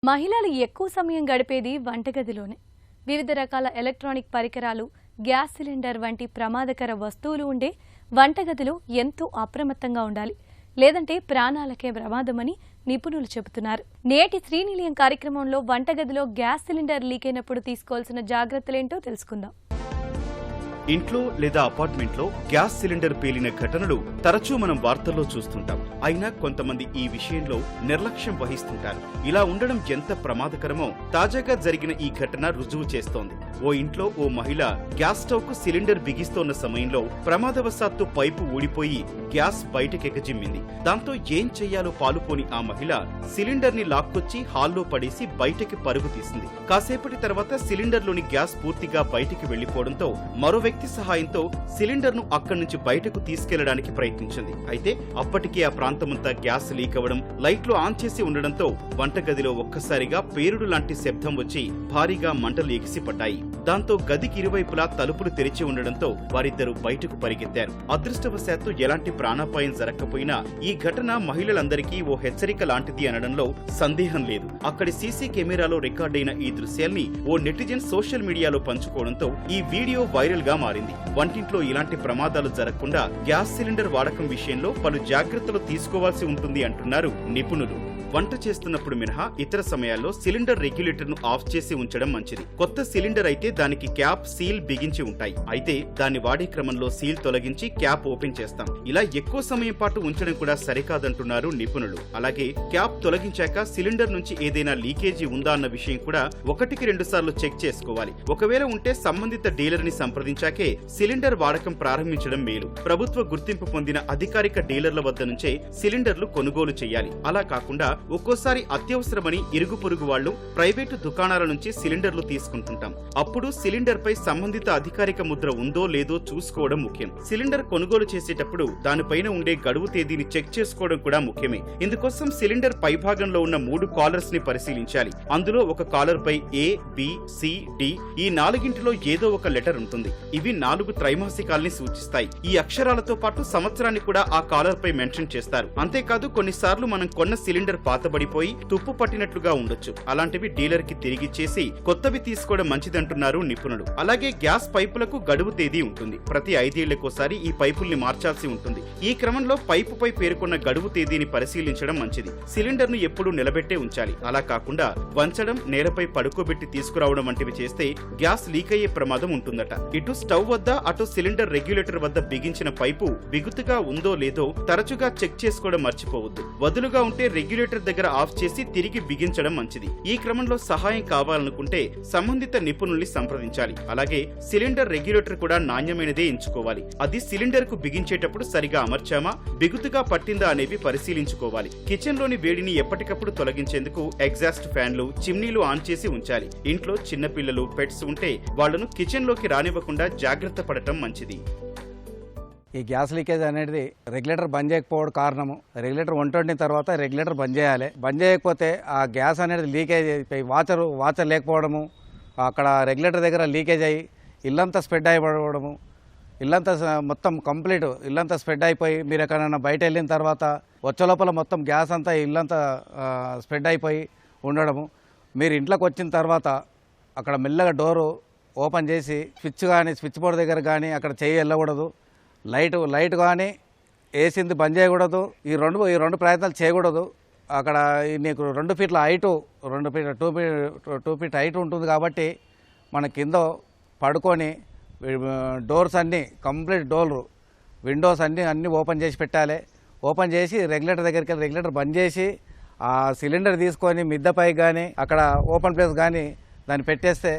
మహిళలు ఎక్కువ సమయం గడిపేది వంటగదిలోనే. వివిధ రకాల ఎలక్ట్రానిక్ పరికరాలు, గ్యాస్ సిలిండర్ వంటి ప్రమాదకర వస్తువులు ఉండే వంటగదిలో ఎంతో అప్రమత్తంగా ఉండాలి. లేదంటే ప్రాణాలకే ప్రమాదమని నిపుణులు చెబుతున్నారు. నేటి శ్రీనిలయం కార్యక్రమంలో వంటగదిలో గ్యాస్ సిలిండర్ లీక్ అయినప్పుడు తీసుకోవాల్సిన జాగ్రత్తలేంటో తెలుసుకుందాం. ఇంట్లో లేదా అపార్ట్మెంట్లో గ్యాస్ సిలిండర్ పేలిన ఘటనలు తరచూ మనం వార్తల్లో చూస్తుంటాం. అయినా కొంతమంది ఈ విషయంలో నిర్లక్ష్యం వహిస్తుంటారు. ఇలా ఉండడం ఎంత ప్రమాదకరమో తాజాగా జరిగిన ఈ ఘటన రుజువు చేస్తోంది. ఓ ఇంట్లో ఓ మహిళ గ్యాస్ స్టవ్ కు సిలిండర్ బిగిస్తోన్న సమయంలో ప్రమాదవశాత్తు పైపు ఊడిపోయి గ్యాస్ బయటకెగజిమ్మింది. దాంతో ఏం చెయ్యాలో పాలుపోని ఆ మహిళ సిలిండర్ ని లాక్కొచ్చి హాల్లో పడేసి బయటకి పరుగు తీసింది. కాసేపటి తర్వాత సిలిండర్లోని గ్యాస్ పూర్తిగా బయటికి వెళ్లిపోవడంతో మరో వ్యక్తి సహాయంతో సిలిండర్ ను అక్కడి నుంచి బయటకు తీసుకెళ్లడానికి ప్రయత్నించింది. అయితే అప్పటికే ఆ ప్రాంతమంతా గ్యాస్ లీక్ అవ్వడం, లైట్లు ఆన్ చేసి ఉండడంతో వంటగదిలో ఒక్కసారిగా పేరుడు లాంటి శబ్దం వచ్చి భారీగా మంటలు ఎగిసిపడ్డాయి. దాంతో గదికి ఇరువైపులా తలుపులు తెరిచి ఉండడంతో వారిద్దరూ బయటకు పరిగెత్తారు. అదృష్టవశాత్తు ఎలాంటి ప్రాణాపాయం జరగకపోయినా ఈ ఘటన మహిళలందరికీ ఓ హెచ్చరిక లాంటిది అనడంలో సందేహం లేదు. అక్కడి సీసీ కెమెరాలో రికార్డైన ఈ దృశ్యాల్ని ఓ నెటిజన్ సోషల్ మీడియాలో పంచుకోవడంతో ఈ వీడియో వైరల్ గా మారింది. వంటింట్లో ఇలాంటి ప్రమాదాలు జరగకుండా గ్యాస్ సిలిండర్ వాడకం విషయంలో పలు జాగ్రత్తలు తీసుకోవాల్సి ఉంటుంది అంటున్నారు నిపుణులు. వంట చేస్తున్నప్పుడు మినహా ఇతర సమయాల్లో సిలిండర్ రెగ్యులేటర్ ను ఆఫ్ చేసి ఉంచడం మంచిది. కొత్త సిలిండర్ అయితే దానికి క్యాప్, సీల్ బిగించి ఉంటాయి. అయితే దాన్ని వాడే క్రమంలో సీల్ తొలగించి క్యాప్ ఓపెన్ చేస్తాం. ఇలా ఎక్కువ సమయం పాటు ఉంచడం కూడా సరికాదంటున్నారు నిపుణులు. అలాగే క్యాప్ తొలగించాక సిలిండర్ నుంచి ఏదైనా లీకేజీ ఉందా అన్న విషయం కూడా 1-2 సార్లు చెక్ చేసుకోవాలి. ఒకవేళ ఉంటే సంబంధిత డీలర్ ని సంప్రదించాకే సిలిండర్ వాడకం ప్రారంభించడం మేలు. ప్రభుత్వ గుర్తింపు పొందిన అధికారిక డీలర్ల వద్ద నుంచే సిలిండర్లు కొనుగోలు చేయాలి. అలా కాకుండా ఒక్కోసారి అత్యవసరమని ఇరుగు పొరుగు వాళ్లు, ప్రైవేటు దుకాణాల నుంచి సిలిండర్లు తీసుకుంటుంటాం. అప్పుడు సిలిండర్ పై సంబంధిత అధికారిక ముద్ర ఉందో లేదో చూసుకోవడం ముఖ్యం. సిలిండర్ కొనుగోలు చేసేటప్పుడు దానిపైన ఉండే గడువు తేదీని చెక్ చేసుకోవడం కూడా ముఖ్యమే. ఇందుకోసం సిలిండర్ పైభాగంలో ఉన్న 3 కాలర్స్ ని పరిశీలించాలి. అందులో ఒక కాలర్ పై A, B, C, D ఈ 4గింటిలో ఏదో ఒక లెటర్ ఉంటుంది. ఇవి 4 త్రైమాసికాల్ని సూచిస్తాయి. ఈ అక్షరాలతో పాటు సంవత్సరాన్ని కూడా ఆ కాలర్ పై మెన్షన్ చేస్తారు. అంతేకాదు కొన్నిసార్లు మనం కొన్న సిలిండర్ పాతబడిపోయి తుప్పు పట్టినట్లుగా ఉండొచ్చు. అలాంటివి డీలర్ కి తిరిగిచ్చేసి కొత్తవి తీసుకోవడం మంచిదంటున్నారు నిపుణులు. అలాగే గ్యాస్ పైపులకు గడువు తేదీ ఉంటుంది. ప్రతి 5 ఏళ్లకోసారి ఈ పైపుల్ని మార్చాల్సి ఉంటుంది. ఈ క్రమంలో పైపుపై పేర్కొన్న గడువు తేదీని పరిశీలించడం మంచిది. సిలిండర్ ను ఎప్పుడూ నిలబెట్టే ఉంచాలి. అలా కాకుండా వంచడం, నేలపై పడుకోబెట్టి తీసుకురావడం వంటివి చేస్తే గ్యాస్ లీక్ అయ్యే ప్రమాదం ఉంటుందట. ఇటు స్టవ్ వద్ద, అటు సిలిండర్ రెగ్యులేటర్ వద్ద బిగించిన పైపు బిగుతుగా ఉందో లేదో తరచుగా చెక్ చేసుకోవడం మర్చిపోవద్దు. వదులుగా ఉంటే రెగ్యులేటర్ దగ్గర ఆఫ్ చేసి తిరిగి బిగించడం మంచిది. ఈ క్రమంలో సహాయం కావాలనుకుంటే సంబంధిత నిపుణుల్ని సంప్రదించాలి. అలాగే సిలిండర్ రెగ్యులేటర్ కూడా నాణ్యమైనదే ఎంచుకోవాలి. అది సిలిండర్ కు బిగించేటప్పుడు సరిగా అమర్చామా, బిగుతుగా పట్టిందా అనేవి పరిశీలించుకోవాలి. కిచెన్ లోని వేడిని ఎప్పటికప్పుడు తొలగించేందుకు ఎగ్జాస్ట్ ఫ్యాన్లు, చిమ్నీలు ఆన్ చేసి ఉంచాలి. ఇంట్లో చిన్నపిల్లలు, పెట్స్ ఉంటే వాళ్లను కిచెన్ లోకి రానివ్వకుండా జాగ్రత్త పడటం మంచిది. ఈ గ్యాస్ లీకేజ్ అనేది రెగ్యులేటర్ బంద్ చేయకపోవడం కారణము. రెగ్యులేటర్ వండిన తర్వాత రెగ్యులేటర్ బంద్ చేయాలి. బంద్ చేయకపోతే ఆ గ్యాస్ అనేది లీకేజ్ అయిపోయి వాచర్ లేకపోవడము, అక్కడ రెగ్యులేటర్ దగ్గర లీకేజ్ అయ్యి ఇల్లంతా స్ప్రెడ్ అయిపోవడము, ఇల్లంతా మొత్తం కంప్లీట్ ఇల్లంతా స్ప్రెడ్ అయిపోయి మీరు ఎక్కడైనా బయట వెళ్ళిన తర్వాత వచ్చే లోపల మొత్తం గ్యాస్ అంతా ఇల్లంతా స్ప్రెడ్ అయిపోయి ఉండడము. మీరు ఇంట్లోకి వచ్చిన తర్వాత అక్కడ మెల్లగా డోరు ఓపెన్ చేసి స్విచ్ బోర్డు దగ్గర కానీ అక్కడ చేయి వెళ్ళకూడదు. లైట్ కానీ ఏసీంది బంద్ చేయకూడదు. ఈ రెండు ప్రయత్నాలు చేయకూడదు. అక్కడ నీకు 2 ఫీట్ల హైటు 2 ఫీట్ హైట్ ఉంటుంది కాబట్టి మన కింద పడుకొని డోర్స్ అన్నీ కంప్లీట్ విండోస్ అన్నీ ఓపెన్ చేసి పెట్టాలి. ఓపెన్ చేసి రెగ్యులేటర్ దగ్గరికి వెళ్ళి రెగ్యులేటర్ బంద్ చేసి ఆ సిలిండర్ తీసుకొని మిద్దపై కానీ అక్కడ ఓపెన్ ప్లేస్ కానీ దాన్ని పెట్టేస్తే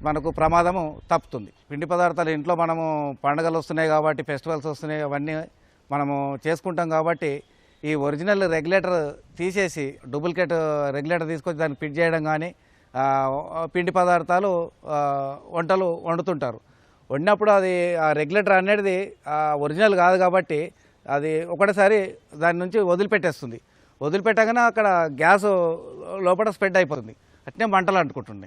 మనకు ప్రమాదము తప్పుతుంది. పిండి పదార్థాలు ఇంట్లో మనము పండుగలు వస్తున్నాయి కాబట్టి, ఫెస్టివల్స్ వస్తున్నాయి, అవన్నీ మనము చేసుకుంటాం కాబట్టి ఈ ఒరిజినల్ రెగ్యులేటర్ తీసేసి డూప్లికేట్ రెగ్యులేటర్ తీసుకొచ్చి దాన్ని ఫిట్ చేయడం కానీ, పిండి పదార్థాలు వంటలు వండుతుంటారు. వండినప్పుడు అది ఆ రెగ్యులేటర్ అనేది ఒరిజినల్ కాదు కాబట్టి అది ఒకటేసారి దాని నుంచి వదిలిపెట్టేస్తుంది. వదిలిపెట్టగానే అక్కడ గ్యాస్ లోపల స్ప్రెడ్ అయిపోతుంది. అట్నే మంటలు అంటుకుంటున్నాయి.